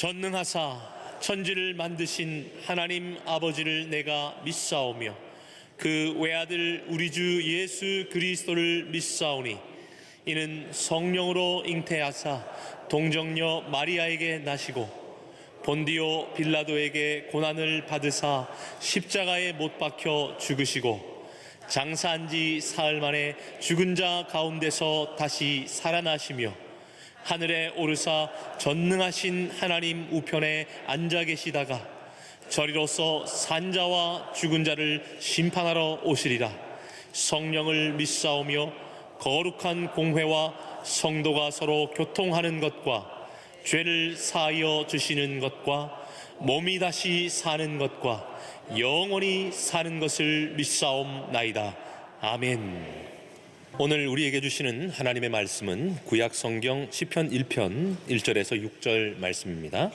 전능하사 천지를 만드신 하나님 아버지를 내가 믿사오며 그 외아들 우리 주 예수 그리스도를 믿사오니 이는 성령으로 잉태하사 동정녀 마리아에게 나시고 본디오 빌라도에게 고난을 받으사 십자가에 못 박혀 죽으시고 장사한 지 사흘 만에 죽은 자 가운데서 다시 살아나시며 하늘에 오르사 전능하신 하나님 우편에 앉아 계시다가 저리로서 산자와 죽은 자를 심판하러 오시리라. 성령을 믿사오며 거룩한 공회와 성도가 서로 교통하는 것과 죄를 사하여 주시는 것과 몸이 다시 사는 것과 영원히 사는 것을 믿사옵나이다. 아멘. 오늘 우리에게 주시는 하나님의 말씀은 구약 성경 시편 1편 1절에서 6절 말씀입니다.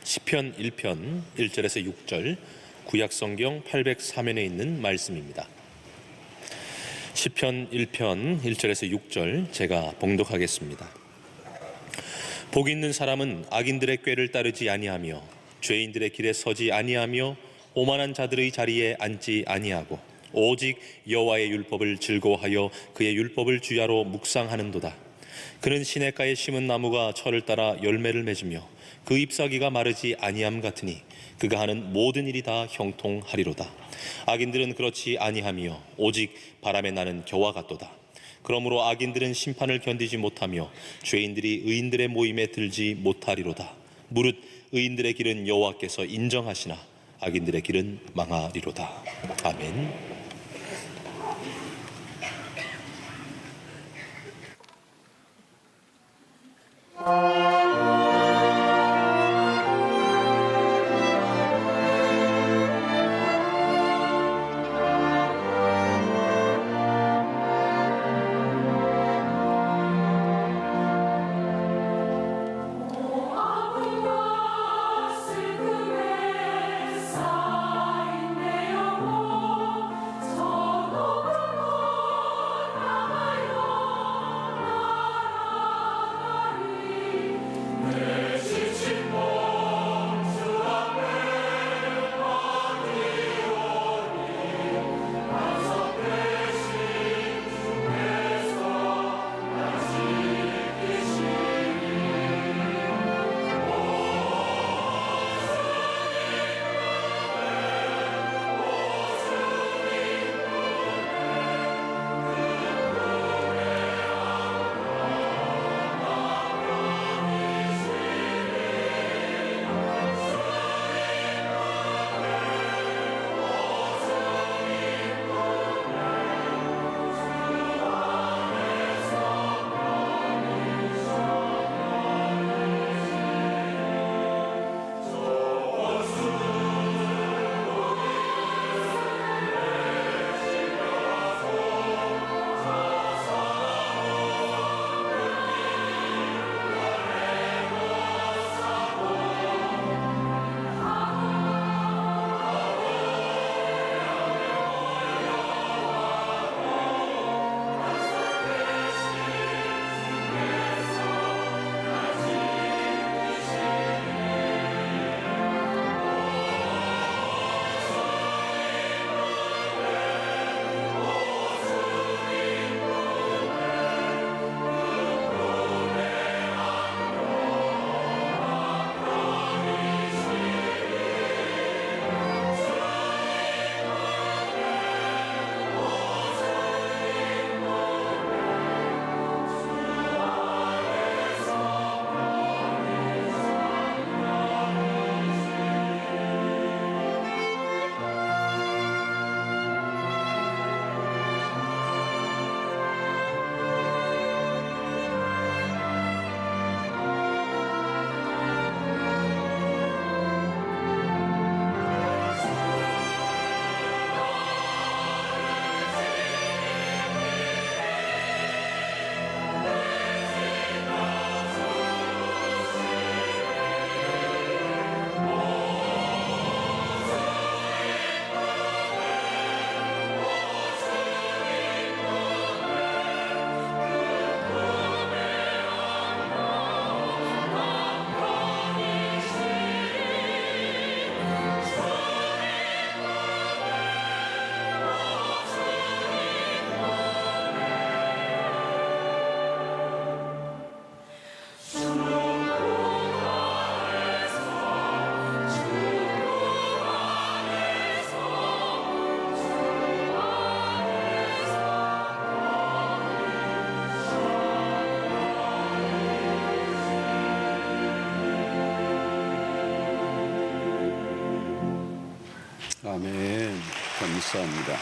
시편 1편 1절에서 6절 구약 성경 803면에 있는 말씀입니다. 시편 1편 1절에서 6절 제가 봉독하겠습니다. 복 있는 사람은 악인들의 꾀를 따르지 아니하며 죄인들의 길에 서지 아니하며 오만한 자들의 자리에 앉지 아니하고 오직 여호와의 율법을 즐거워하여 그의 율법을 주야로 묵상하는도다. 그는 시냇가에 심은 나무가 철을 따라 열매를 맺으며 그 잎사귀가 마르지 아니함 같으니 그가 하는 모든 일이 다 형통하리로다. 악인들은 그렇지 아니하며 오직 바람에 나는 겨와 같도다. 그러므로 악인들은 심판을 견디지 못하며 죄인들이 의인들의 모임에 들지 못하리로다. 무릇 의인들의 길은 여호와께서 인정하시나 악인들의 길은 망하리로다. 아멘. 감사합니다.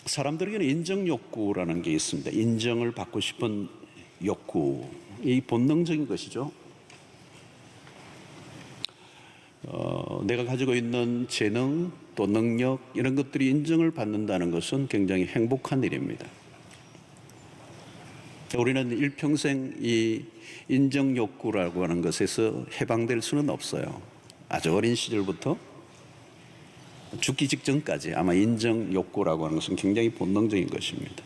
사람들에게는 인정 욕구라는 게 있습니다. 인정을 받고 싶은 욕구. 이 본능적인 것이죠. 내가 가지고 있는 재능 또 능력 이런 것들이 인정을 받는다는 것은 굉장히 행복한 일입니다. 우리는 일평생 이 인정 욕구라고 하는 것에서 해방될 수는 없어요. 아주 어린 시절부터 죽기 직전까지 아마 인정 욕구라고 하는 것은 굉장히 본능적인 것입니다.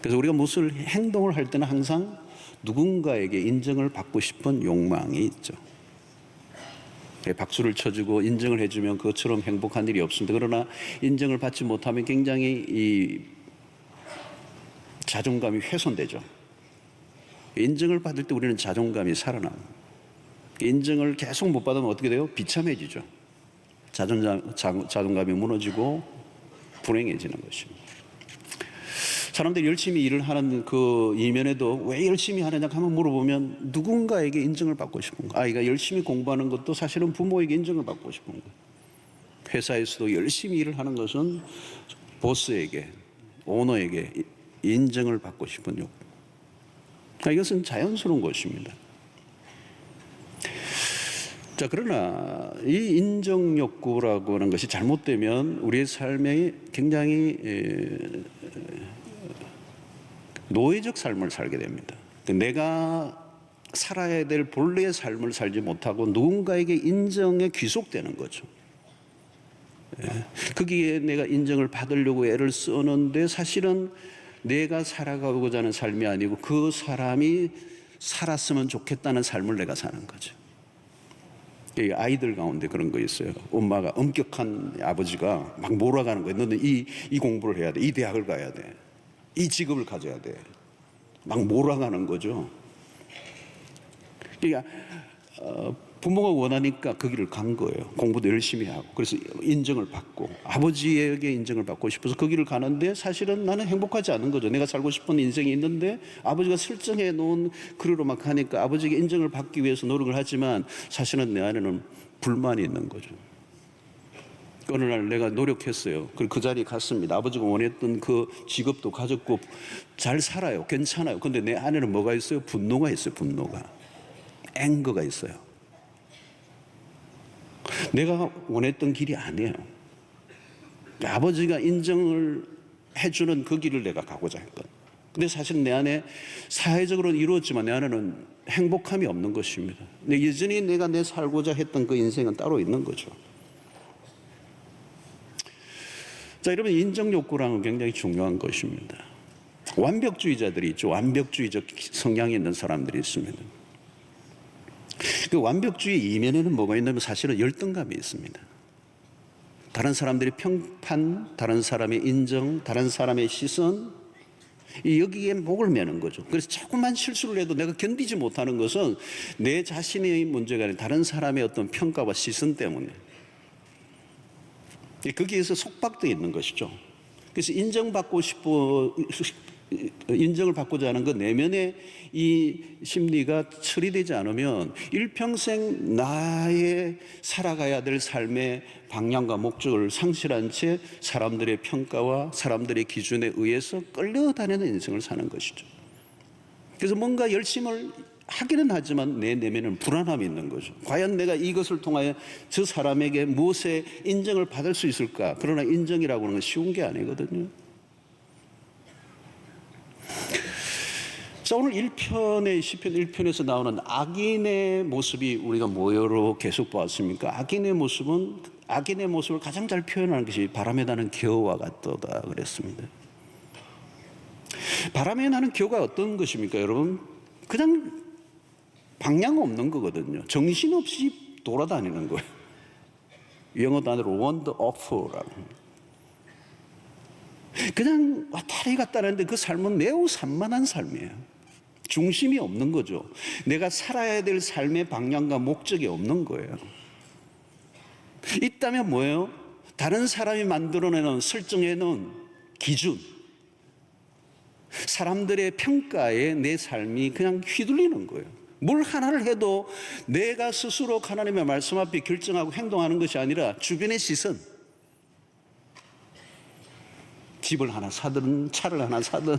그래서 우리가 무슨 행동을 할 때는 항상 누군가에게 인정을 받고 싶은 욕망이 있죠. 박수를 쳐주고 인정을 해주면 그것처럼 행복한 일이 없습니다. 그러나 인정을 받지 못하면 굉장히 이 자존감이 훼손되죠. 인정을 받을 때 우리는 자존감이 살아나요. 인정을 계속 못 받으면 어떻게 돼요? 비참해지죠. 자존감이 무너지고 불행해지는 것입니다. 사람들이 열심히 일을 하는 그 이면에도 왜 열심히 하느냐 한번 물어보면 누군가에게 인정을 받고 싶은 거. 아이가 열심히 공부하는 것도 사실은 부모에게 인정을 받고 싶은 거. 회사에서도 열심히 일을 하는 것은 보스에게, 오너에게 인정을 받고 싶은 욕구. 이것은 자연스러운 것입니다. 자, 그러나 이 인정 욕구라고 하는 것이 잘못되면 우리의 삶에 굉장히 노예적 삶을 살게 됩니다. 내가 살아야 될 본래의 삶을 살지 못하고 누군가에게 인정에 귀속되는 거죠. 거기에 내가 인정을 받으려고 애를 쓰는데 사실은 내가 살아가고자 하는 삶이 아니고 그 사람이 살았으면 좋겠다는 삶을 내가 사는 거죠. 아이들 가운데 그런 거 있어요. 엄마가 엄격한 아버지가 막 몰아가는 거예요. 너는 이 공부를 해야 돼. 이 대학을 가야 돼. 이 직업을 가져야 돼. 막 몰아가는 거죠. 그러니까 부모가 원하니까 그 길을 간 거예요. 공부도 열심히 하고. 그래서 인정을 받고 아버지에게 인정을 받고 싶어서 그 길을 가는데 사실은 나는 행복하지 않은 거죠. 내가 살고 싶은 인생이 있는데 아버지가 설정해 놓은 그리로 막 하니까 아버지에게 인정을 받기 위해서 노력을 하지만 사실은 내 안에는 불만이 있는 거죠. 어느 날 내가 노력했어요. 그리고 그 자리에 갔습니다. 아버지가 원했던 그 직업도 가졌고 잘 살아요. 괜찮아요. 근데 내 안에는 뭐가 있어요? 분노가 있어요. 분노가. 앵거가 있어요. 내가 원했던 길이 아니에요. 아버지가 인정을 해주는 그 길을 내가 가고자 했거든. 근데 사실 내 안에 사회적으로는 이루어지만 내 안에는 행복함이 없는 것입니다. 근데 여전히 내가 내 살고자 했던 그 인생은 따로 있는 거죠. 자, 여러분, 인정 욕구랑은 굉장히 중요한 것입니다. 완벽주의자들이 있죠. 완벽주의적 성향이 있는 사람들이 있습니다. 그 완벽주의 이면에는 뭐가 있냐면 사실은 열등감이 있습니다. 다른 사람들의 평판, 다른 사람의 인정, 다른 사람의 시선, 여기에 목을 매는 거죠. 그래서 조금만 실수를 해도 내가 견디지 못하는 것은 내 자신의 문제가 아니라 다른 사람의 어떤 평가와 시선 때문에 거기에서 속박되어 있는 것이죠. 그래서 인정을 받고자 하는 그 내면의 이 심리가 처리되지 않으면 일평생 나의 살아가야 될 삶의 방향과 목적을 상실한 채 사람들의 평가와 사람들의 기준에 의해서 끌려다니는 인생을 사는 것이죠. 그래서 뭔가 열심을 하기는 하지만 내 내면은 불안함이 있는 거죠. 과연 내가 이것을 통하여 저 사람에게 무엇에 인정을 받을 수 있을까? 그러나 인정이라고 하는 건 쉬운 게 아니거든요. 자, 오늘 1편의 시편 1편에서 나오는 악인의 모습이 우리가 뭐로 계속 보았습니까? 악인의 모습을 가장 잘 표현하는 것이 바람에 나는 겨와 같도다 그랬습니다. 바람에 나는 겨가 어떤 것입니까, 여러분? 그냥 방향 없는 거거든요. 정신없이 돌아다니는 거예요. 영어 단어로 wonderful라고. 그냥 왔다리 갔다 하는데 그 삶은 매우 산만한 삶이에요. 중심이 없는 거죠. 내가 살아야 될 삶의 방향과 목적이 없는 거예요. 있다면 뭐예요? 다른 사람이 만들어내는 설정해놓은 기준, 사람들의 평가에 내 삶이 그냥 휘둘리는 거예요. 뭘 하나를 해도 내가 스스로 하나님의 말씀 앞에 결정하고 행동하는 것이 아니라 주변의 시선, 집을 하나 사든 차를 하나 사든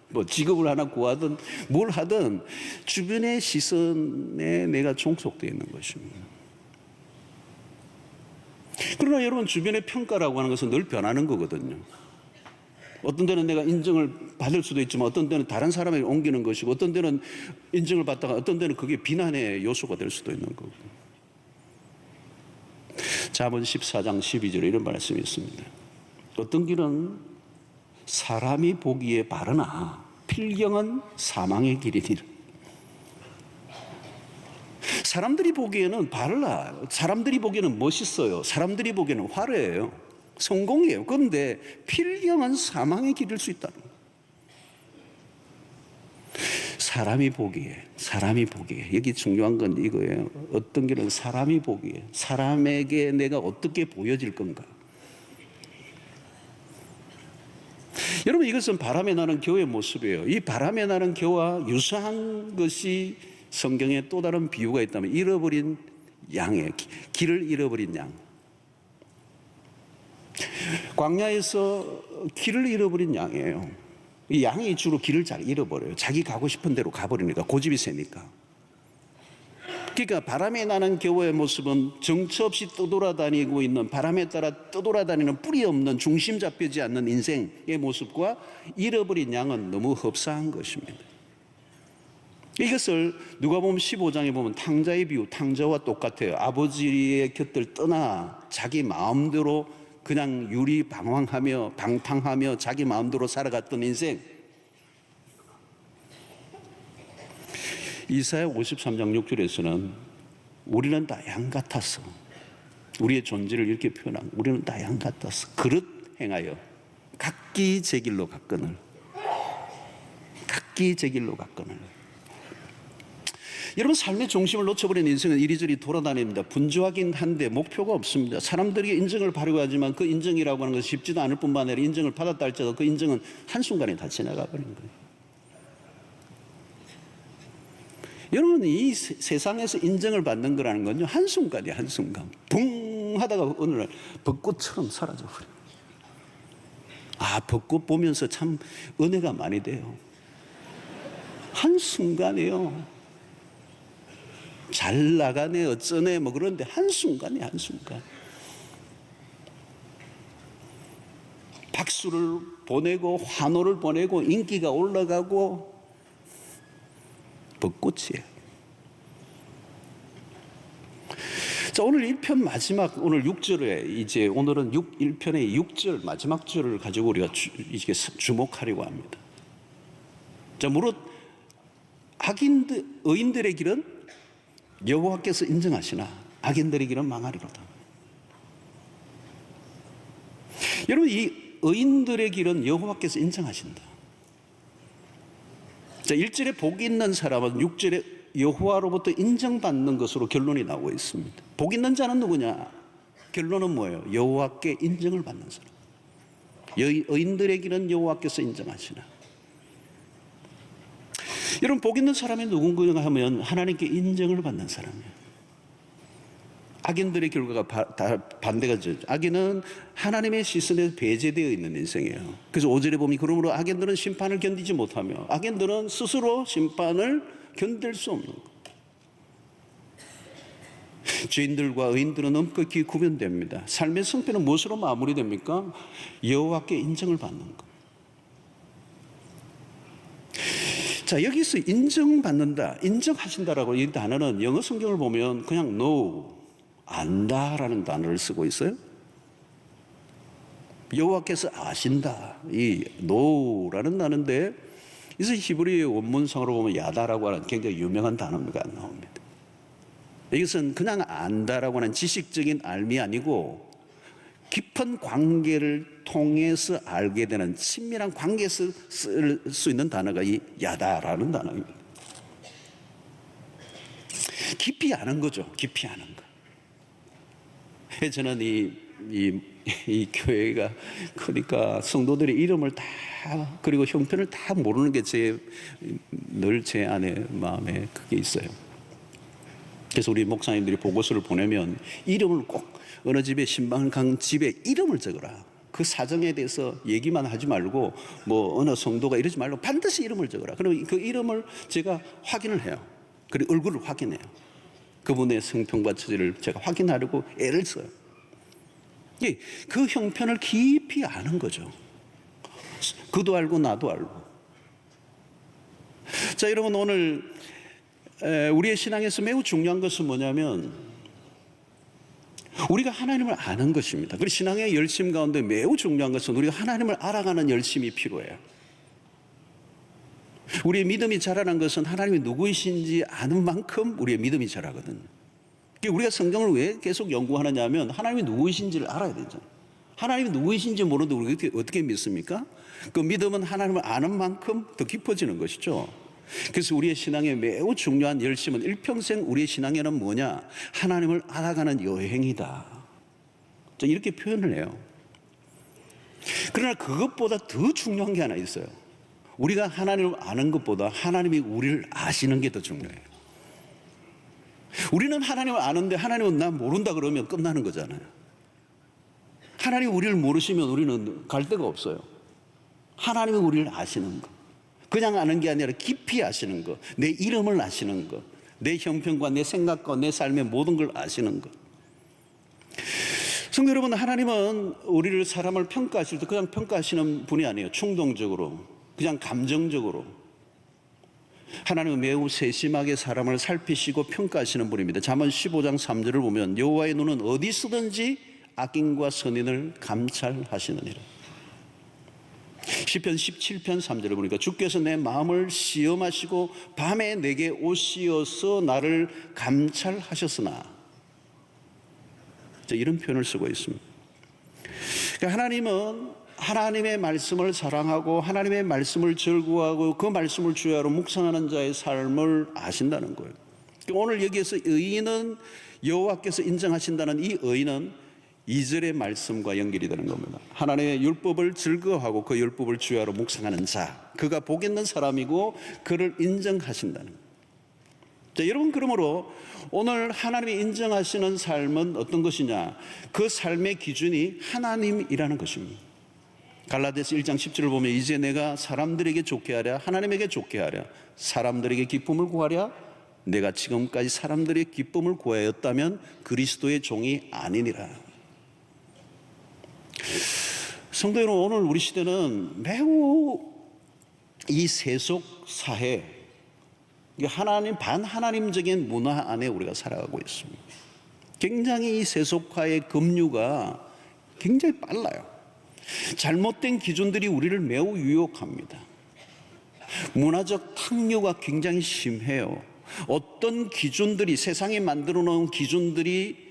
뭐 직업을 하나 구하든 뭘 하든 주변의 시선에 내가 종속되어 있는 것입니다. 그러나 여러분, 주변의 평가라고 하는 것은 늘 변하는 거거든요. 어떤 때는 내가 인정을 받을 수도 있지만 어떤 때는 다른 사람에게 옮기는 것이고 어떤 때는 인정을 받다가 어떤 때는 그게 비난의 요소가 될 수도 있는 거고. 잠언 14장 12절에 이런 말씀이 있습니다. 어떤 길은 사람이 보기에 바르나 필경은 사망의 길이니라. 사람들이 보기에는 바르나, 사람들이 보기에는 멋있어요. 사람들이 보기에는 화려해요. 성공이에요. 그런데 필경은 사망의 길일 수 있다는 거예요. 사람이 보기에 여기 중요한 건 이거예요. 어떤 길은 사람이 보기에, 사람에게 내가 어떻게 보여질 건가. 여러분, 이것은 바람에 나는 겨의 모습이에요. 이 바람에 나는 겨와 유사한 것이 성경에 또 다른 비유가 있다면 잃어버린 양이에요. 길을 잃어버린 양. 광야에서 길을 잃어버린 양이에요. 이 양이 주로 길을 잘 잃어버려요. 자기 가고 싶은 대로 가버리니까, 고집이 세니까. 그러니까 바람에 나는 겨의 모습은 정처 없이 떠돌아다니고 있는, 바람에 따라 떠돌아다니는 뿌리 없는, 중심 잡히지 않는 인생의 모습과 잃어버린 양은 너무 흡사한 것입니다. 이것을 누가복음 15장에 보면 탕자의 비유, 탕자와 똑같아요. 아버지의 곁을 떠나 자기 마음대로 그냥 유리방황하며 방탕하며 자기 마음대로 살아갔던 인생. 이사야 53장 6절에서는 우리는 다 양 같았어. 우리의 존재를 이렇게 표현한, 우리는 다 양 같았어. 그릇 행하여 각기 제 길로 갔거늘. 각기 제 길로 갔거늘. 여러분, 삶의 중심을 놓쳐버린 인생은 이리저리 돌아다닙니다. 분주하긴 한데 목표가 없습니다. 사람들에게 인정을 받으려고 하지만 그 인정이라고 하는 것이 쉽지도 않을 뿐만 아니라 인정을 받았다 할지라도 그 인정은 한순간에 다 지나가 버린 거예요. 여러분, 이 세상에서 인정을 받는 거라는 건요, 한순간이에요. 한순간 붕 하다가 어느 날 벚꽃처럼 사라져버려요. 아, 벚꽃 보면서 참 은혜가 많이 돼요. 한순간이에요. 잘 나가네 어쩌네 뭐 그런데 한순간이에요. 한순간. 박수를 보내고 환호를 보내고 인기가 올라가고 벚꽃이에요. 자, 오늘 1편 마지막, 오늘 6절에 이제 오늘은 1편의 6절 마지막 절을 가지고 우리가 이게 주목하려고 합니다. 자, 무릇 의인들의 길은 여호와께서 인정하시나 악인들의 길은 망하리로다. 여러분, 이 의인들의 길은 여호와께서 인정하신다. 자, 1절에 복이 있는 사람은 6절에 여호와로부터 인정받는 것으로 결론이 나오고 있습니다. 복 있는 자는 누구냐? 결론은 뭐예요? 여호와께 인정을 받는 사람. 의인들의 길은 여호와께서 인정하시나. 여러분, 복 있는 사람이 누군가 하면 하나님께 인정을 받는 사람이에요. 악인들의 결과가 다 반대가 되죠. 악인은 하나님의 시선에 배제되어 있는 인생이에요. 그래서 5절에 보면 그러므로 악인들은 심판을 견디지 못하며, 악인들은 스스로 심판을 견딜 수 없는 것. 죄인들과 의인들은 엄격히 구분됩니다. 삶의 승패는 무엇으로 마무리됩니까? 여호와께 인정을 받는 것. 자, 여기서 인정받는다, 인정하신다라고 이 단어는 영어 성경을 보면 그냥 know, 안다라는 단어를 쓰고 있어요. 여호와께서 아신다, 이 know라는 단어인데 이것은 히브리의 원문상으로 보면 야다라고 하는 굉장히 유명한 단어가 나옵니다. 이것은 그냥 안다라고 하는 지식적인 알미 아니고 깊은 관계를 통해서 알게 되는 친밀한 관계에서 쓸 수 있는 단어가 이 야다라는 단어입니다. 깊이 아는 거죠. 깊이 아는 거. 저는 이 교회가 그러니까 성도들의 이름을 다 그리고 형편을 다 모르는 게 늘 제 안에 마음에 그게 있어요. 그래서 우리 목사님들이 보고서를 보내면 이름을 꼭 어느 집에 신방강 집에 이름을 적어라. 그 사정에 대해서 얘기만 하지 말고 뭐 어느 성도가 이러지 말고 반드시 이름을 적어라. 그럼 그 이름을 제가 확인을 해요. 그리고 얼굴을 확인해요. 그분의 성평과 처지를 제가 확인하려고 애를 써요. 그 형편을 깊이 아는 거죠. 그도 알고 나도 알고. 자, 여러분, 오늘 우리의 신앙에서 매우 중요한 것은 뭐냐면 우리가 하나님을 아는 것입니다. 그리고 신앙의 열심 가운데 매우 중요한 것은 우리가 하나님을 알아가는 열심이 필요해요. 우리의 믿음이 자라는 것은 하나님이 누구이신지 아는 만큼 우리의 믿음이 자라거든. 우리가 성경을 왜 계속 연구하느냐 하면 하나님이 누구이신지를 알아야 되잖아요. 하나님이 누구이신지 모르는데 우리가 어떻게 믿습니까? 그 믿음은 하나님을 아는 만큼 더 깊어지는 것이죠. 그래서 우리의 신앙에 매우 중요한 열심은 일평생 우리의 신앙에는 뭐냐? 하나님을 알아가는 여행이다. 이렇게 표현을 해요. 그러나 그것보다 더 중요한 게 하나 있어요. 우리가 하나님을 아는 것보다 하나님이 우리를 아시는 게 더 중요해요. 우리는 하나님을 아는데 하나님은 나 모른다 그러면 끝나는 거잖아요. 하나님이 우리를 모르시면 우리는 갈 데가 없어요. 하나님이 우리를 아시는 것, 그냥 아는 게 아니라 깊이 아시는 것, 내 이름을 아시는 것, 내 형편과 내 생각과 내 삶의 모든 걸 아시는 것. 성도 여러분, 하나님은 우리를 사람을 평가하실 때 그냥 평가하시는 분이 아니에요. 충동적으로, 그냥 감정적으로. 하나님은 매우 세심하게 사람을 살피시고 평가하시는 분입니다. 잠언 15장 3절을 보면 여호와의 눈은 어디 쓰든지 악인과 선인을 감찰하시느니라. 시편 17편 3절을 보니까 주께서 내 마음을 시험하시고 밤에 내게 오시어서 나를 감찰하셨으나, 이런 표현을 쓰고 있습니다. 그러니까 하나님은 하나님의 말씀을 사랑하고 하나님의 말씀을 즐거워하고 그 말씀을 주야로 묵상하는 자의 삶을 아신다는 거예요. 오늘 여기에서 의인은 여호와께서 인정하신다는 이 의인은 2절의 말씀과 연결이 되는 겁니다. 하나님의 율법을 즐거워하고 그 율법을 주야로 묵상하는 자, 그가 복 있는 사람이고 그를 인정하신다는 거예요. 자, 여러분, 그러므로 오늘 하나님이 인정하시는 삶은 어떤 것이냐? 그 삶의 기준이 하나님이라는 것입니다. 갈라디아서 1장 10절을 보면 이제 내가 사람들에게 좋게 하랴 하나님에게 좋게 하랴 사람들에게 기쁨을 구하랴 내가 지금까지 사람들의 기쁨을 구하였다면 그리스도의 종이 아니니라. 성도 여러분, 오늘 우리 시대는 매우 이 세속 사회, 하나님 반하나님적인 문화 안에 우리가 살아가고 있습니다. 굉장히 이 세속화의 급류가 굉장히 빨라요. 잘못된 기준들이 우리를 매우 유혹합니다. 문화적 탕류가 굉장히 심해요. 어떤 기준들이, 세상이 만들어 놓은 기준들이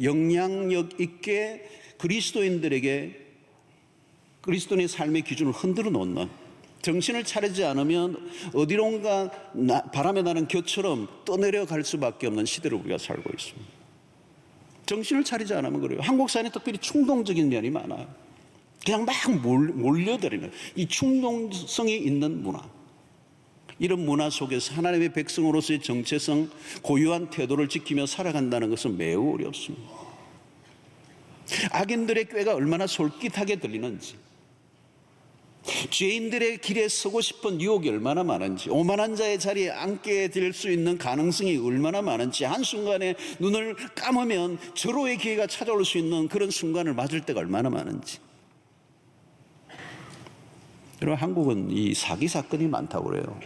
영향력 있게 그리스도인들에게 그리스도인의 삶의 기준을 흔들어 놓는, 정신을 차리지 않으면 어디론가 바람에 나는 겨처럼 떠내려갈 수밖에 없는 시대를 우리가 살고 있습니다. 정신을 차리지 않으면 그래요. 한국 사회는 특별히 충동적인 면이 많아요. 그냥 막 몰려들이는 이 충동성이 있는 문화, 이런 문화 속에서 하나님의 백성으로서의 정체성, 고유한 태도를 지키며 살아간다는 것은 매우 어렵습니다. 악인들의 꾀가 얼마나 솔깃하게 들리는지, 죄인들의 길에 서고 싶은 유혹이 얼마나 많은지, 오만한 자의 자리에 앉게 될 수 있는 가능성이 얼마나 많은지, 한순간에 눈을 감으면 절호의 기회가 찾아올 수 있는 그런 순간을 맞을 때가 얼마나 많은지. 여러분, 한국은 이 사기 사건이 많다고 그래요.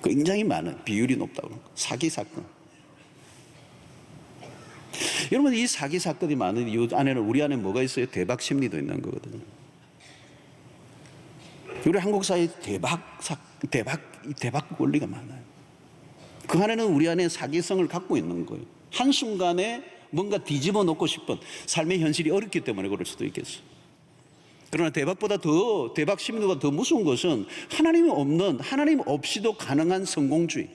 굉장히 많은, 비율이 높다고 그래요. 사기 사건. 여러분, 이 사기 사건이 많은 이유 안에는 우리 안에 뭐가 있어요? 대박 심리도 있는 거거든요. 우리 한국 사회에 대박 원리가 많아요. 그 안에는 우리 안에 사기성을 갖고 있는 거예요. 한순간에 뭔가 뒤집어 놓고 싶은 삶의 현실이 어렵기 때문에 그럴 수도 있겠어요. 그러나 대박보다 더, 대박 심리가 더 무서운 것은 하나님이 없는, 하나님 없이도 가능한 성공주의.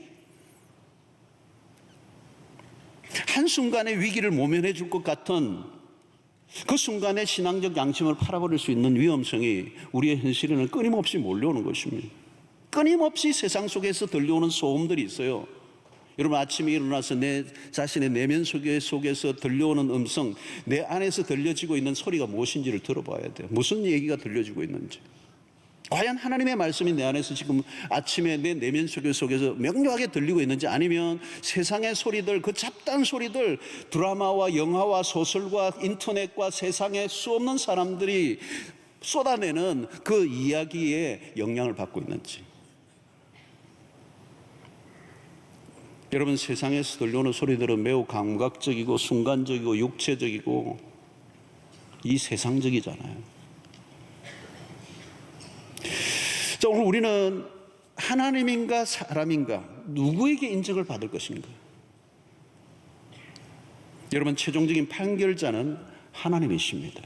한순간에 위기를 모면해 줄 것 같은 그 순간에 신앙적 양심을 팔아버릴 수 있는 위험성이 우리의 현실에는 끊임없이 몰려오는 것입니다. 끊임없이 세상 속에서 들려오는 소음들이 있어요. 여러분, 아침에 일어나서 내 자신의 내면 속에서 들려오는 음성, 내 안에서 들려지고 있는 소리가 무엇인지를 들어봐야 돼요. 무슨 얘기가 들려지고 있는지. 과연 하나님의 말씀이 내 안에서 지금 아침에 내 내면 속에서 명료하게 들리고 있는지, 아니면 세상의 소리들, 그 잡다한 소리들, 드라마와 영화와 소설과 인터넷과 세상에 수없는 사람들이 쏟아내는 그 이야기에 영향을 받고 있는지. 여러분, 세상에서 들려오는 소리들은 매우 감각적이고 순간적이고 육체적이고 이 세상적이잖아요. 자, 오늘 우리는 하나님인가 사람인가, 누구에게 인정을 받을 것인가? 여러분, 최종적인 판결자는 하나님이십니다.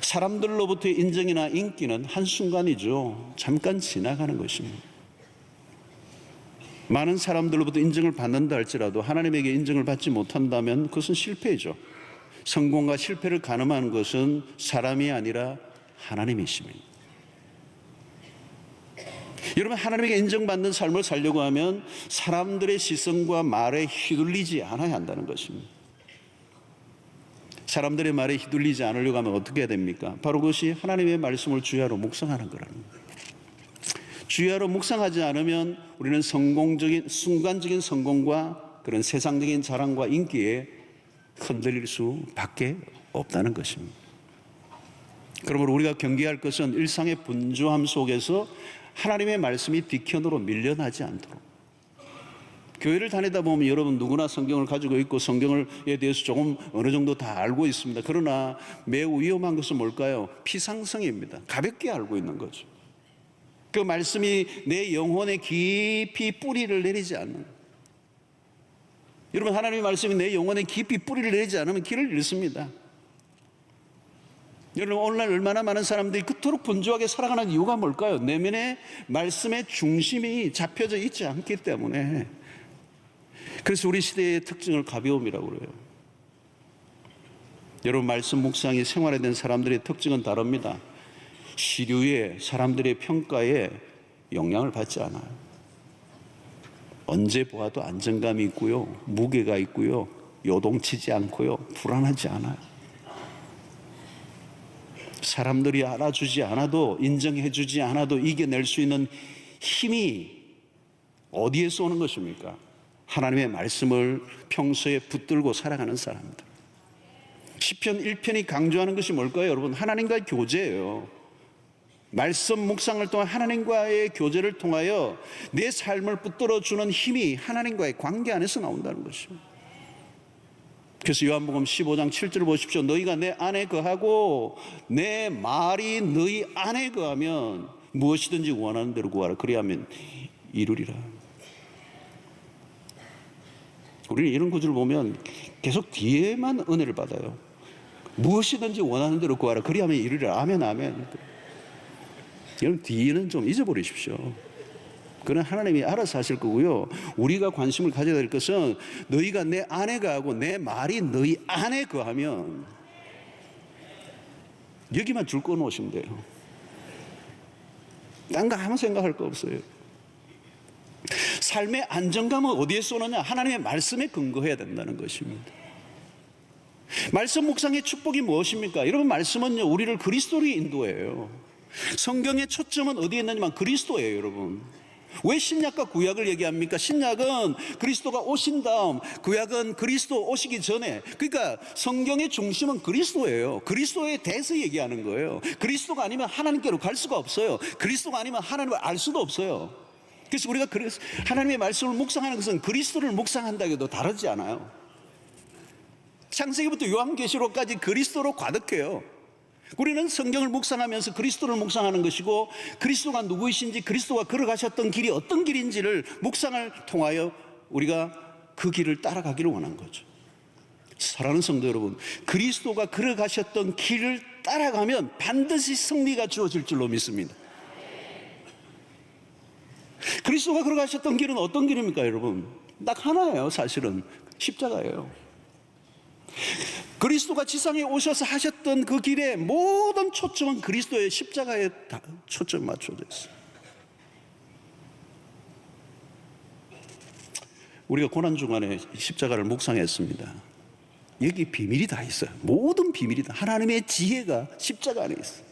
사람들로부터의 인정이나 인기는 한순간이죠. 잠깐 지나가는 것입니다. 많은 사람들로부터 인정을 받는다 할지라도 하나님에게 인정을 받지 못한다면 그것은 실패죠. 성공과 실패를 가늠하는 것은 사람이 아니라 하나님이십니다. 여러분, 하나님에게 인정받는 삶을 살려고 하면 사람들의 시선과 말에 휘둘리지 않아야 한다는 것입니다. 사람들의 말에 휘둘리지 않으려고 하면 어떻게 해야 됩니까? 바로 그것이 하나님의 말씀을 주야로 묵상하는 거라는 거예요. 주야로 묵상하지 않으면 우리는 순간적인 성공과 그런 세상적인 자랑과 인기에 흔들릴 수밖에 없다는 것입니다. 그러므로 우리가 경계할 것은 일상의 분주함 속에서 하나님의 말씀이 뒤편으로 밀려나지 않도록. 교회를 다니다 보면 여러분 누구나 성경을 가지고 있고 성경에 대해서 조금 어느 정도 다 알고 있습니다. 그러나 매우 위험한 것은 뭘까요? 피상성입니다. 가볍게 알고 있는 거죠. 그 말씀이 내 영혼에 깊이 뿌리를 내리지 않는. 여러분, 하나님의 말씀이 내 영혼에 깊이 뿌리를 내리지 않으면 길을 잃습니다. 여러분, 오늘날 얼마나 많은 사람들이 그토록 분주하게 살아가는 이유가 뭘까요? 내면의 말씀의 중심이 잡혀져 있지 않기 때문에. 그래서 우리 시대의 특징을 가벼움이라고 그래요. 여러분, 말씀 묵상이 생활화된 사람들의 특징은 다릅니다. 시류에, 사람들의 평가에 영향을 받지 않아요. 언제 보아도 안정감이 있고요, 무게가 있고요, 요동치지 않고요, 불안하지 않아요. 사람들이 알아주지 않아도, 인정해주지 않아도 이겨낼 수 있는 힘이 어디에서 오는 것입니까? 하나님의 말씀을 평소에 붙들고 살아가는 사람들. 시편 1편이 강조하는 것이 뭘까요? 여러분, 하나님과의 교제예요. 말씀 묵상을 통한 하나님과의 교제를 통하여 내 삶을 붙들어주는 힘이 하나님과의 관계 안에서 나온다는 것입니다. 그래서 요한복음 15장 7절 보십시오. 너희가 내 안에 거하고 내 말이 너희 안에 거하면 무엇이든지 원하는 대로 구하라. 그리하면 이루리라. 우리는 이런 구절을 보면 계속 뒤에만 은혜를 받아요. 무엇이든지 원하는 대로 구하라. 그리하면 이루리라. 아멘, 아멘. 여러분, 뒤는 좀 잊어버리십시오. 그건 하나님이 알아서 하실 거고요. 우리가 관심을 가져야 될 것은 너희가 내 안에 거하고 내 말이 너희 안에 거하면, 여기만 줄 거 놓으시면 돼요. 딴 거 아무 생각할 거 없어요. 삶의 안정감은 어디에서 오느냐? 하나님의 말씀에 근거해야 된다는 것입니다. 말씀 묵상의 축복이 무엇입니까? 여러분, 말씀은요, 우리를 그리스도로 인도해요. 성경의 초점은 어디에 있느냐면 그리스도예요, 여러분. 왜 신약과 구약을 얘기합니까? 신약은 그리스도가 오신 다음, 구약은 그리스도 오시기 전에. 그러니까 성경의 중심은 그리스도예요. 그리스도에 대해서 얘기하는 거예요. 그리스도가 아니면 하나님께로 갈 수가 없어요. 그리스도가 아니면 하나님을 알 수도 없어요. 그래서 우리가 하나님의 말씀을 묵상하는 것은 그리스도를 묵상한다고 해도 다르지 않아요. 창세기부터 요한계시록까지 그리스도로 가득해요. 우리는 성경을 묵상하면서 그리스도를 묵상하는 것이고, 그리스도가 누구이신지, 그리스도가 걸어가셨던 길이 어떤 길인지를 묵상을 통하여 우리가 그 길을 따라가기를 원한 거죠. 사랑하는 성도 여러분, 그리스도가 걸어가셨던 길을 따라가면 반드시 승리가 주어질 줄로 믿습니다. 그리스도가 걸어가셨던 길은 어떤 길입니까, 여러분? 딱 하나예요, 사실은. 십자가예요. 그리스도가 지상에 오셔서 하셨던 그 길의 모든 초점은 그리스도의 십자가에 다 초점 맞춰져 있어요. 우리가 고난주간에 십자가를 묵상했습니다. 여기 비밀이 다 있어요. 모든 비밀이 다, 하나님의 지혜가 십자가 안에 있어요.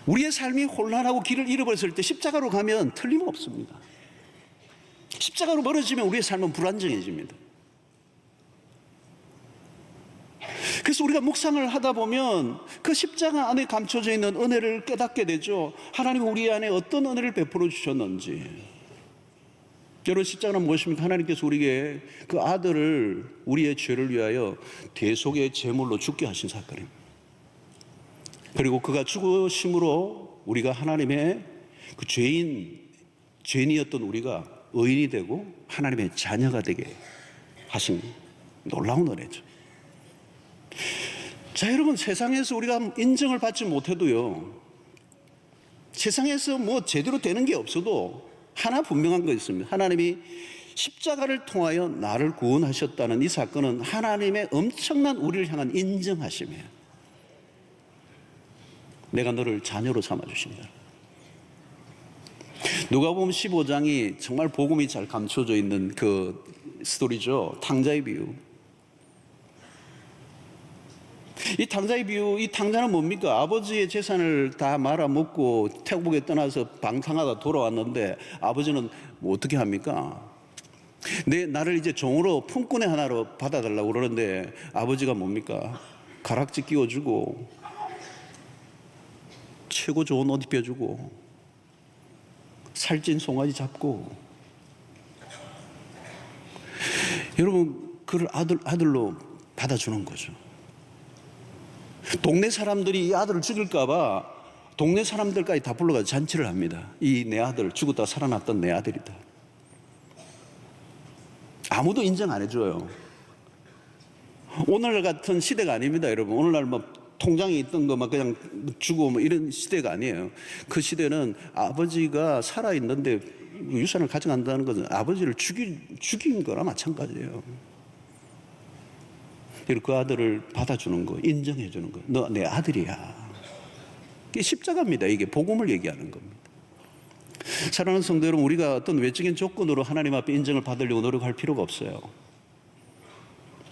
우리의 삶이 혼란하고 길을 잃어버렸을 때 십자가로 가면 틀림없습니다. 십자가로 멀어지면 우리의 삶은 불안정해집니다. 그래서 우리가 묵상을 하다 보면 그 십자가 안에 감춰져 있는 은혜를 깨닫게 되죠. 하나님이 우리 안에 어떤 은혜를 베풀어 주셨는지. 여러분, 십자가는 무엇입니까? 하나님께서 우리에게 그 아들을 우리의 죄를 위하여 대속의 제물로 죽게 하신 사건입니다. 그리고 그가 죽으심으로 우리가 하나님의 그 죄인이었던 우리가 의인이 되고 하나님의 자녀가 되게 하신 놀라운 은혜죠. 자, 여러분, 세상에서 우리가 인정을 받지 못해도요, 세상에서 뭐 제대로 되는 게 없어도 하나 분명한 거 있습니다. 하나님이 십자가를 통하여 나를 구원하셨다는 이 사건은 하나님의 엄청난 우리를 향한 인정하심이에요. 내가 너를 자녀로 삼아주신다. 누가복음 15장이 정말 복음이 잘 감춰져 있는 그 스토리죠. 탕자의 비유. 이 탕자의 비유, 이 탕자는 뭡니까? 아버지의 재산을 다 말아먹고 태국에 떠나서 방탕하다 돌아왔는데 아버지는 뭐 어떻게 합니까? 나를 이제 종으로 품꾼의 하나로 받아달라고 그러는데 아버지가 뭡니까? 가락지 끼워주고 최고 좋은 옷 입혀주고 살찐 송아지 잡고, 여러분, 그를 아들로 받아주는 거죠. 동네 사람들이 이 아들을 죽일까봐 동네 사람들까지 다 불러가지고 잔치를 합니다. 이 내 아들, 죽었다가 살아났던 내 아들이다. 아무도 인정 안 해줘요. 오늘날 같은 시대가 아닙니다, 여러분. 오늘날 뭐 통장에 있던 거 막 그냥 주고 뭐 이런 시대가 아니에요. 그 시대는 아버지가 살아있는데 유산을 가져간다는 것은 아버지를 죽인 거나 마찬가지예요. 그 아들을 받아주는 거, 인정해주는 거. 너 내 아들이야. 이게 십자가입니다. 이게 복음을 얘기하는 겁니다. 사랑하는 성도 여러분, 우리가 어떤 외적인 조건으로 하나님 앞에 인정을 받으려고 노력할 필요가 없어요.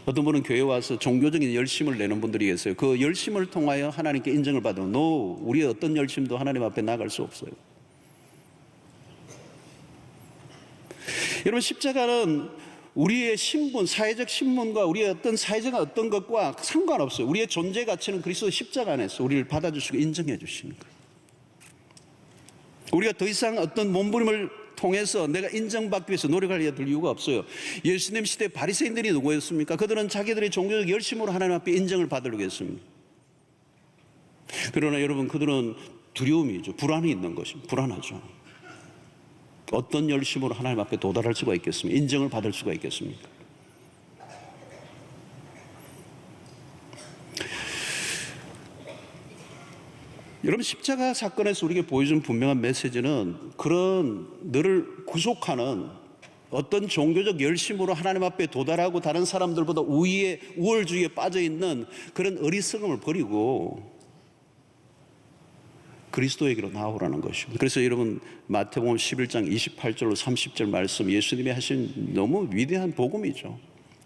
어떤 분은 교회에 와서 종교적인 열심을 내는 분들이 계세요. 그 열심을 통하여 하나님께 인정을 받으면 우리의 어떤 열심도 하나님 앞에 나갈 수 없어요. 여러분, 십자가는 우리의 신분, 사회적 신분과 우리의 어떤 사회적 어떤 것과 상관없어요. 우리의 존재 가치는 그리스도 십자가 안에서 우리를 받아주시고 인정해 주시는 거예요. 우리가 더 이상 어떤 몸부림을 통해서 내가 인정받기 위해서 노력할 이유가 없어요. 예수님 시대 바리새인들이 누구였습니까? 그들은 자기들의 종교적 열심으로 하나님 앞에 인정을 받으려고 했습니다. 그러나 여러분, 그들은 두려움이죠. 불안이 있는 것입니다. 불안하죠. 어떤 열심으로 하나님 앞에 도달할 수가 있겠습니까? 인정을 받을 수가 있겠습니까? 여러분, 십자가 사건에서 우리에게 보여준 분명한 메시지는 그런 너를 구속하는 어떤 종교적 열심으로 하나님 앞에 도달하고 다른 사람들보다 우월주의에 빠져있는 그런 어리석음을 버리고 그리스도에게로 나오라는 것입니다. 그래서 여러분, 마태복음 11장 28절로 30절 말씀, 예수님이 하신 너무 위대한 복음이죠.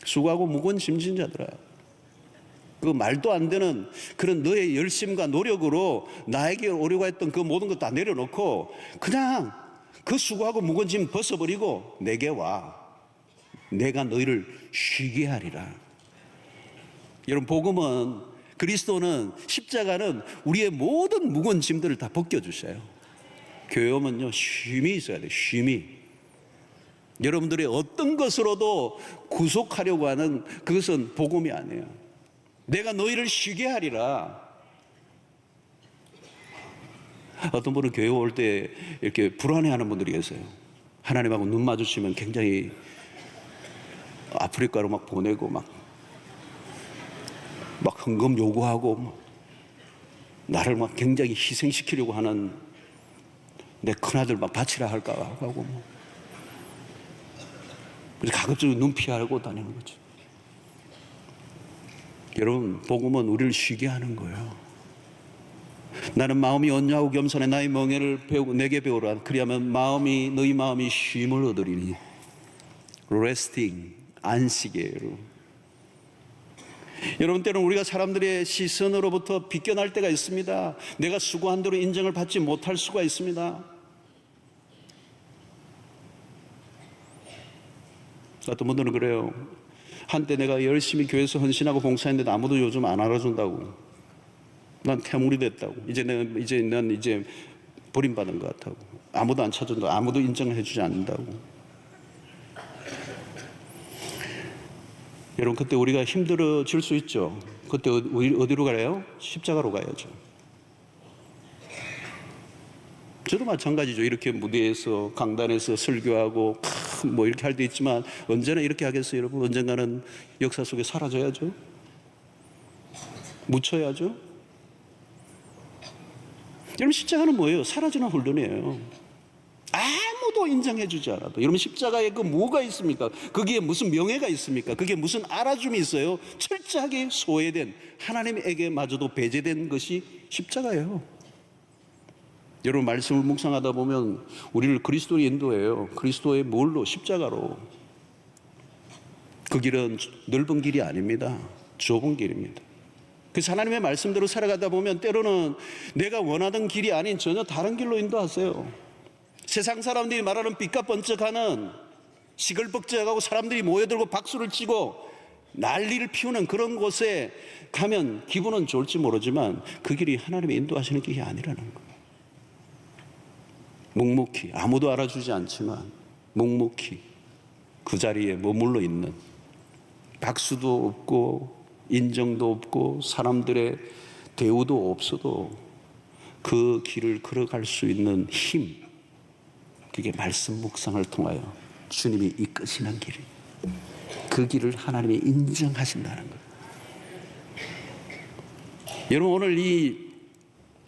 수고하고 무거운 짐진 자들아, 그 말도 안 되는 그런 너의 열심과 노력으로 나에게 오려고 했던 그 모든 것 다 내려놓고 그냥 그 수고하고 무거운 짐 벗어버리고 내게 와. 내가 너희를 쉬게 하리라. 여러분, 복음은, 그리스도는, 십자가는 우리의 모든 무거운 짐들을 다 벗겨주셔요. 교회 오면요, 쉼이 있어야 돼요. 쉼이. 여러분들의 어떤 것으로도 구속하려고 하는 그것은 복음이 아니에요. 내가 너희를 쉬게 하리라. 어떤 분은 교회 올 때 이렇게 불안해하는 분들이 계세요. 하나님하고 눈 마주치면 굉장히 아프리카로 막 보내고 막 헌금 요구하고 나를 막 굉장히 희생시키려고 하는, 내 큰아들 막 바치라 할까 하고 그래서 가급적으로 눈 피하고 다니는 거죠. 여러분, 복음은 우리를 쉬게 하는 거예요. 나는 마음이 온유하고 겸손해 나의 멍에를 배우고 내게 배우라. 그리하면 너희 마음이 쉼을 얻으리니. 레스팅, 안식이에요. 여러분, 때로는 우리가 사람들의 시선으로부터 비껴날 때가 있습니다. 내가 수고한 대로 인정을 받지 못할 수가 있습니다. 어떤 분들은 그래요. 한때 내가 열심히 교회에서 헌신하고 봉사했는데 아무도 요즘 안 알아준다고. 난 퇴물이 됐다고. 이제 난 버림받은 것 같다고. 아무도 안 찾아준다고. 아무도 인정을 해주지 않는다고. 여러분, 그때 우리가 힘들어질 수 있죠. 그때 어디로 가요? 십자가로 가야죠. 저도 마찬가지죠. 이렇게 무대에서 강단에서 설교하고 뭐 이렇게 할 때 있지만 언제나 이렇게 하겠어요, 여러분? 언젠가는 역사 속에 사라져야죠. 묻혀야죠. 여러분, 십자가는 뭐예요? 사라지는 훈련이에요. 아무도 인정해주지 않아도. 여러분, 십자가에 그 뭐가 있습니까? 거기에 무슨 명예가 있습니까? 그게 무슨 알아줌이 있어요? 철저하게 소외된, 하나님에게마저도 배제된 것이 십자가예요. 여러분, 말씀을 묵상하다 보면 우리를 그리스도로 인도해요. 그리스도의 뭘로? 십자가로. 그 길은 넓은 길이 아닙니다. 좁은 길입니다. 그래서 하나님의 말씀대로 살아가다 보면 때로는 내가 원하던 길이 아닌 전혀 다른 길로 인도하세요. 세상 사람들이 말하는 삐까번쩍하는 시끌벅적하고 사람들이 모여들고 박수를 치고 난리를 피우는 그런 곳에 가면 기분은 좋을지 모르지만 그 길이 하나님의 인도하시는 길이 아니라는 거예요. 묵묵히, 아무도 알아주지 않지만 묵묵히 그 자리에 머물러 있는, 박수도 없고 인정도 없고 사람들의 대우도 없어도 그 길을 걸어갈 수 있는 힘, 그게 말씀 묵상을 통하여 주님이 이끄시는 길이에요. 그 길을 하나님이 인정하신다는 거예요. 여러분, 오늘 이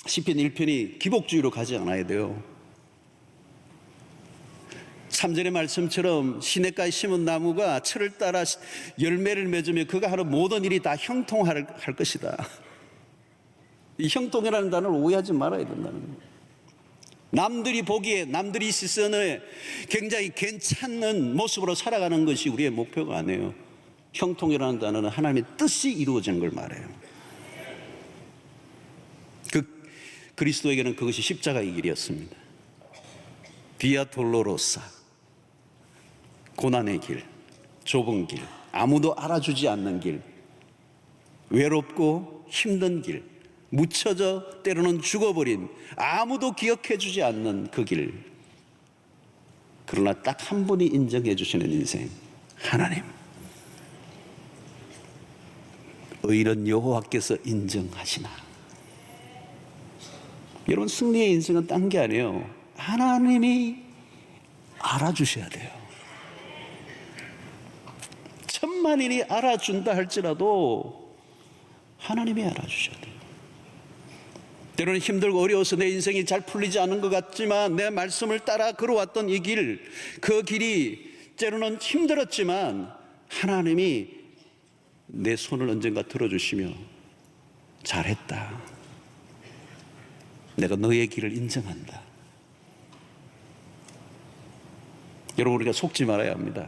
시편 1편이 기복주의로 가지 않아야 돼요. 3절의 말씀처럼 시냇가에 심은 나무가 철을 따라 열매를 맺으며 그가 하는 모든 일이 다 형통할 것이다. 이 형통이라는 단어를 오해하지 말아야 된다는 거예요. 남들이 보기에, 남들이 시선에 굉장히 괜찮은 모습으로 살아가는 것이 우리의 목표가 아니에요. 형통이라는 단어는 하나님의 뜻이 이루어진 걸 말해요. 그리스도에게는 그것이 십자가의 길이었습니다. 비아 돌로로사, 고난의 길, 좁은 길, 아무도 알아주지 않는 길, 외롭고 힘든 길, 묻혀져 때로는 죽어버린, 아무도 기억해주지 않는 그 길. 그러나 딱 한 분이 인정해 주시는 인생, 하나님. 의인 여호와께서 인정하시나. 여러분, 승리의 인생은 딴 게 아니에요. 하나님이 알아주셔야 돼요. 천만인이 알아준다 할지라도 하나님이 알아주셔야 돼요. 때로는 힘들고 어려워서 내 인생이 잘 풀리지 않은 것 같지만 내 말씀을 따라 걸어왔던 이 길, 그 길이 때로는 힘들었지만 하나님이 내 손을 언젠가 들어주시며 잘했다. 내가 너의 길을 인정한다. 여러분, 우리가 속지 말아야 합니다.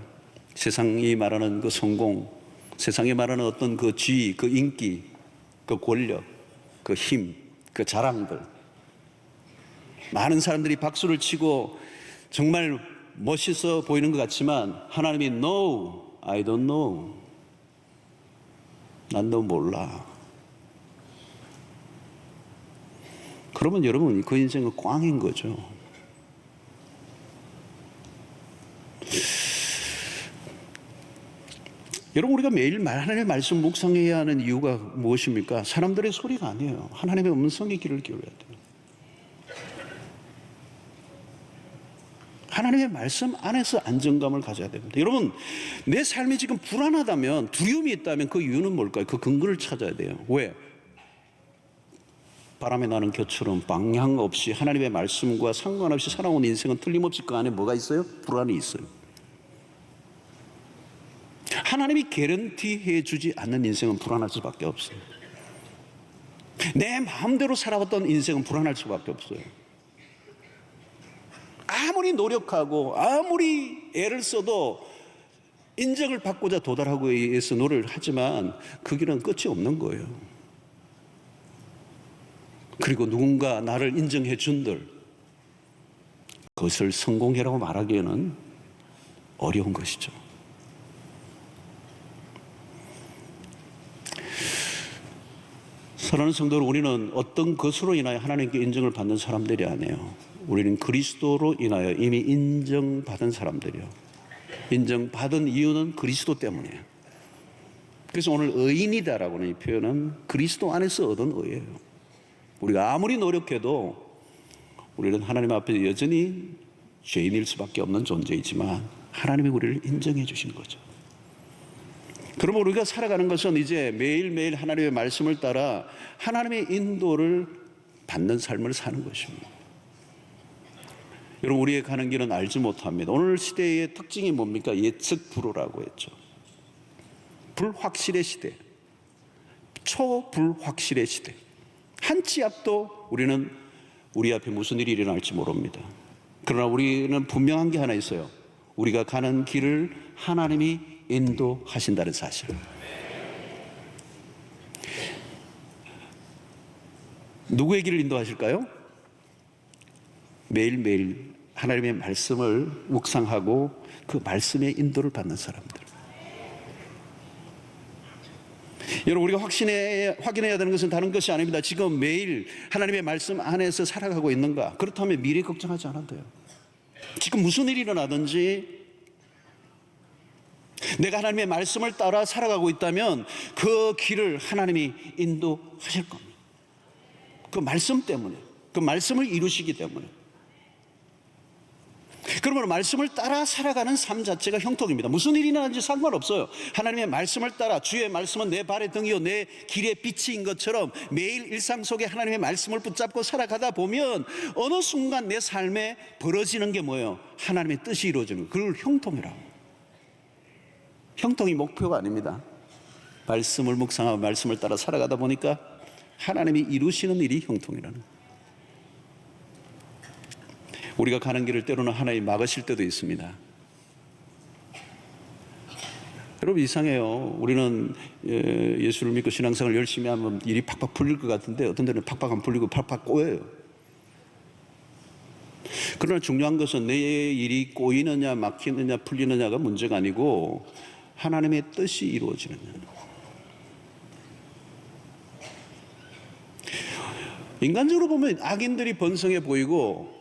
세상이 말하는 그 성공, 세상이 말하는 어떤 그 지위, 그 인기, 그 권력, 그 힘, 그 자랑들, 많은 사람들이 박수를 치고 정말 멋있어 보이는 것 같지만 하나님이 No, I don't know. 난 너 몰라. 그러면 여러분, 그 인생은 꽝인 거죠. 여러분, 우리가 매일 하나님의 말씀 묵상해야 하는 이유가 무엇입니까? 사람들의 소리가 아니에요. 하나님의 음성의 귀를 기울여야 돼요. 하나님의 말씀 안에서 안정감을 가져야 됩니다. 여러분, 내 삶이 지금 불안하다면, 두려움이 있다면 그 이유는 뭘까요? 그 근거를 찾아야 돼요. 왜? 바람에 나는 겨처럼 방향 없이 하나님의 말씀과 상관없이 살아온 인생은 틀림없이 그 안에 뭐가 있어요? 불안이 있어요. 하나님이 개런티해 주지 않는 인생은 불안할 수밖에 없어요. 내 마음대로 살아왔던 인생은 불안할 수밖에 없어요. 아무리 노력하고 아무리 애를 써도 인정을 받고자 도달하고 위해서 노력을 하지만 그 길은 끝이 없는 거예요. 그리고 누군가 나를 인정해 준들, 그것을 성공이라고 말하기에는 어려운 것이죠. 사랑하는 성도들, 우리는 어떤 것으로 인하여 하나님께 인정을 받는 사람들이 아니에요. 우리는 그리스도로 인하여 이미 인정받은 사람들이요. 인정받은 이유는 그리스도 때문이에요. 그래서 오늘 의인이다라고 하는 이 표현은 그리스도 안에서 얻은 의예요. 우리가 아무리 노력해도 우리는 하나님 앞에 여전히 죄인일 수밖에 없는 존재이지만 하나님이 우리를 인정해 주신 거죠. 그러면 우리가 살아가는 것은 이제 매일매일 하나님의 말씀을 따라 하나님의 인도를 받는 삶을 사는 것입니다. 여러분, 우리의 가는 길은 알지 못합니다. 오늘 시대의 특징이 뭡니까? 예측 불허라고 했죠. 불확실의 시대, 초불확실의 시대. 한 치 앞도 우리는 우리 앞에 무슨 일이 일어날지 모릅니다. 그러나 우리는 분명한 게 하나 있어요. 우리가 가는 길을 하나님이 인도하신다는 사실. 누구의 길을 인도하실까요? 매일매일 하나님의 말씀을 묵상하고 그 말씀의 인도를 받는 사람들. 여러분, 우리가 확인해야 되는 것은 다른 것이 아닙니다. 지금 매일 하나님의 말씀 안에서 살아가고 있는가? 그렇다면 미래 걱정하지 않아도 돼요. 지금 무슨 일이 일어나든지 내가 하나님의 말씀을 따라 살아가고 있다면 그 길을 하나님이 인도하실 겁니다. 그 말씀 때문에, 그 말씀을 이루시기 때문에. 그러면 말씀을 따라 살아가는 삶 자체가 형통입니다. 무슨 일이 일어나는지 상관없어요. 하나님의 말씀을 따라, 주의 말씀은 내 발의 등이요 내 길의 빛인 것처럼 매일 일상 속에 하나님의 말씀을 붙잡고 살아가다 보면 어느 순간 내 삶에 벌어지는 게 뭐예요? 하나님의 뜻이 이루어지는 거예요. 그걸 형통이라고. 형통이 목표가 아닙니다. 말씀을 묵상하고 말씀을 따라 살아가다 보니까 하나님이 이루시는 일이 형통이라는 거예요. 우리가 가는 길을 때로는 하나님이 막으실 때도 있습니다. 여러분, 이상해요. 우리는 예수를 믿고 신앙생활을 열심히 하면 일이 팍팍 풀릴 것 같은데 어떤 데는 팍팍 안 풀리고 팍팍 꼬여요. 그러나 중요한 것은 내 일이 꼬이느냐 막히느냐 풀리느냐가 문제가 아니고 하나님의 뜻이 이루어지느냐. 인간적으로 보면 악인들이 번성해 보이고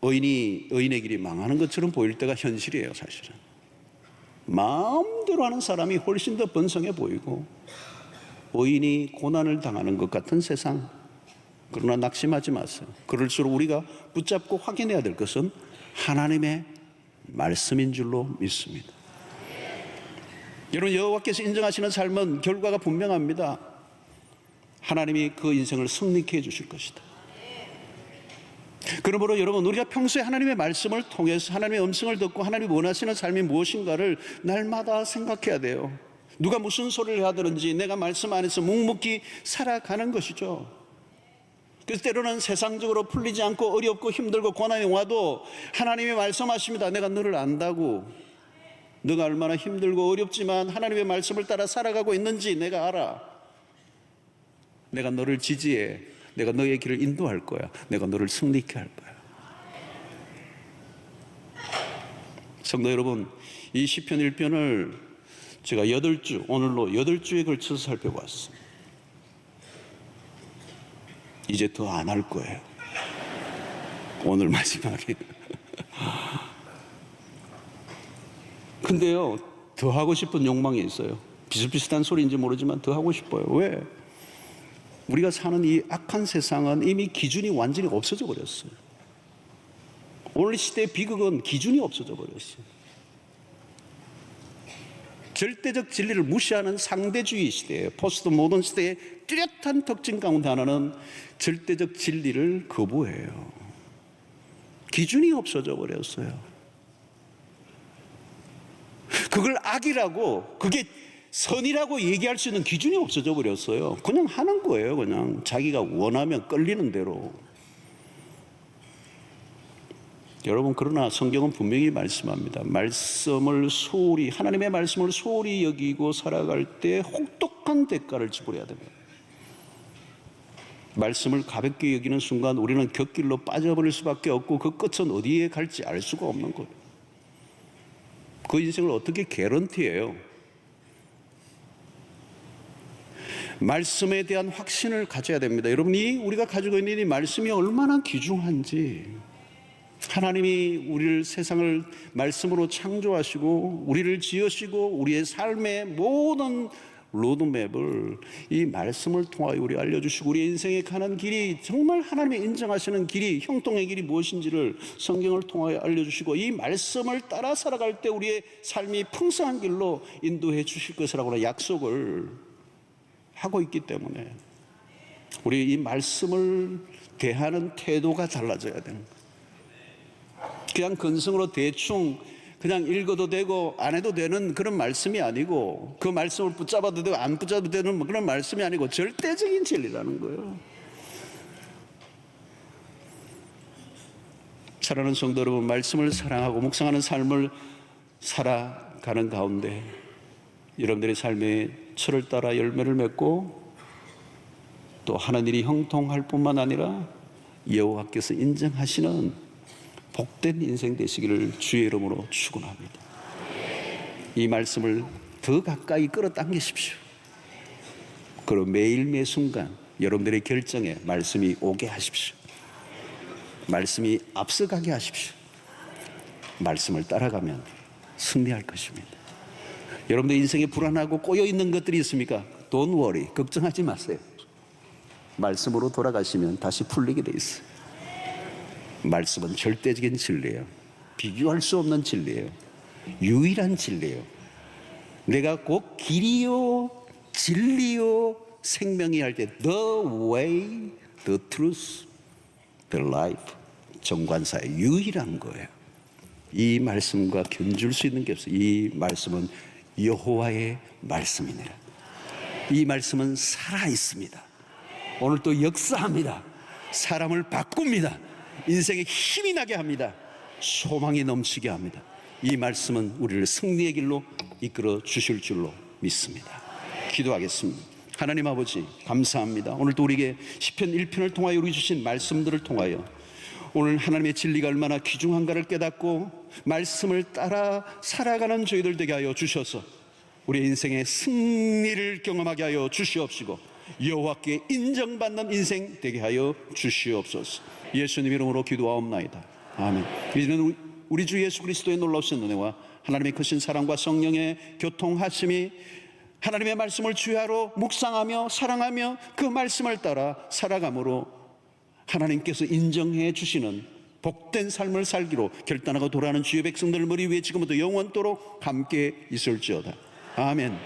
의인의 길이 망하는 것처럼 보일 때가 현실이에요. 사실은 마음대로 하는 사람이 훨씬 더 번성해 보이고 의인이 고난을 당하는 것 같은 세상. 그러나 낙심하지 마세요. 그럴수록 우리가 붙잡고 확인해야 될 것은 하나님의 말씀인 줄로 믿습니다. 여러분, 여호와께서 인정하시는 삶은 결과가 분명합니다. 하나님이 그 인생을 승리케 해주실 것이다. 그러므로 여러분, 우리가 평소에 하나님의 말씀을 통해서 하나님의 음성을 듣고 하나님이 원하시는 삶이 무엇인가를 날마다 생각해야 돼요. 누가 무슨 소리를 하든지 내가 말씀 안에서 묵묵히 살아가는 것이죠. 그래서 때로는 세상적으로 풀리지 않고 어렵고 힘들고 고난이 와도 하나님이 말씀하십니다. 내가 너를 안다고. 너가 얼마나 힘들고 어렵지만 하나님의 말씀을 따라 살아가고 있는지 내가 알아. 내가 너를 지지해. 내가 너의 길을 인도할 거야. 내가 너를 승리케 할 거야. 성도 여러분, 이 시편 1편을 제가 8주, 오늘로 8주에 걸쳐서 살펴봤습니다. 이제 더 안 할 거예요. 오늘 마지막에. 근데요, 더 하고 싶은 욕망이 있어요. 비슷비슷한 소리인지 모르지만 더 하고 싶어요. 왜? 우리가 사는 이 악한 세상은 이미 기준이 완전히 없어져 버렸어요. 오늘 시대의 비극은 기준이 없어져 버렸어요. 절대적 진리를 무시하는 상대주의 시대예요. 포스트 모던 시대의 뚜렷한 특징 가운데 하나는 절대적 진리를 거부해요. 기준이 없어져 버렸어요. 그걸 악이라고, 그게 선이라고 얘기할 수 있는 기준이 없어져 버렸어요. 그냥 하는 거예요. 그냥 자기가 원하면 끌리는 대로. 여러분, 그러나 성경은 분명히 말씀합니다. 말씀을 소홀히, 하나님의 말씀을 소홀히 여기고 살아갈 때 혹독한 대가를 지불해야 됩니다. 말씀을 가볍게 여기는 순간 우리는 곁길로 빠져버릴 수밖에 없고 그 끝은 어디에 갈지 알 수가 없는 거예요. 그 인생을 어떻게 개런티해요? 말씀에 대한 확신을 가져야 됩니다. 여러분이 우리가 가지고 있는 이 말씀이 얼마나 귀중한지, 하나님이 우리를 세상을 말씀으로 창조하시고 우리를 지으시고 우리의 삶의 모든 로드맵을 이 말씀을 통하여 우리 알려주시고 우리 인생에 가는 길이 정말 하나님이 인정하시는 길이, 형통의 길이 무엇인지를 성경을 통하여 알려주시고 이 말씀을 따라 살아갈 때 우리의 삶이 풍성한 길로 인도해 주실 것이라고 약속을 하고 있기 때문에 우리 이 말씀을 대하는 태도가 달라져야 되는 거예요. 그냥 근성으로 대충 그냥 읽어도 되고 안 해도 되는 그런 말씀이 아니고, 그 말씀을 붙잡아도 되고 안 붙잡아도 되는 그런 말씀이 아니고 절대적인 진리라는 거예요. 사랑하는 성도 여러분, 말씀을 사랑하고 묵상하는 삶을 살아가는 가운데 여러분들의 삶에 철을 따라 열매를 맺고 또 하는 일이 형통할 뿐만 아니라 여호와께서 인정하시는 복된 인생 되시기를 주의 이름으로 축원합니다. 이 말씀을 더 가까이 끌어당기십시오. 그리고 매일 매 순간 여러분들의 결정에 말씀이 오게 하십시오. 말씀이 앞서가게 하십시오. 말씀을 따라가면 승리할 것입니다. 여러분들 인생에 불안하고 꼬여있는 것들이 있습니까? Don't worry, 걱정하지 마세요. 말씀으로 돌아가시면 다시 풀리게 돼 있어요. 말씀은 절대적인 진리예요. 비교할 수 없는 진리예요. 유일한 진리예요. 내가 곧 길이요 진리요 생명이 할 때 The way, the truth, the life, 정관사의 유일한 거예요. 이 말씀과 견줄 수 있는 게 없어요. 이 말씀은 여호와의 말씀이니라. 이 말씀은 살아 있습니다. 오늘 또 역사합니다. 사람을 바꿉니다. 인생에 힘이 나게 합니다. 소망이 넘치게 합니다. 이 말씀은 우리를 승리의 길로 이끌어 주실 줄로 믿습니다. 기도하겠습니다. 하나님 아버지, 감사합니다. 오늘도 우리에게 시편 1편을 통하여 우리 주신 말씀들을 통하여 오늘 하나님의 진리가 얼마나 귀중한가를 깨닫고 말씀을 따라 살아가는 저희들 되게 하여 주셔서 우리 인생의 승리를 경험하게 하여 주시옵시고 여호와께 인정받는 인생 되게 하여 주시옵소서. 예수님 이름으로 기도하옵나이다. 아멘. 이제는 우리 주 예수 그리스도의 놀라우신 은혜와 하나님의 크신 사랑과 성령의 교통하심이 하나님의 말씀을 주야로 묵상하며 사랑하며 그 말씀을 따라 살아감으로 하나님께서 인정해 주시는 복된 삶을 살기로 결단하고 돌아가는 주의 백성들 머리 위에 지금부터 영원토록 함께 있을지어다. 아멘.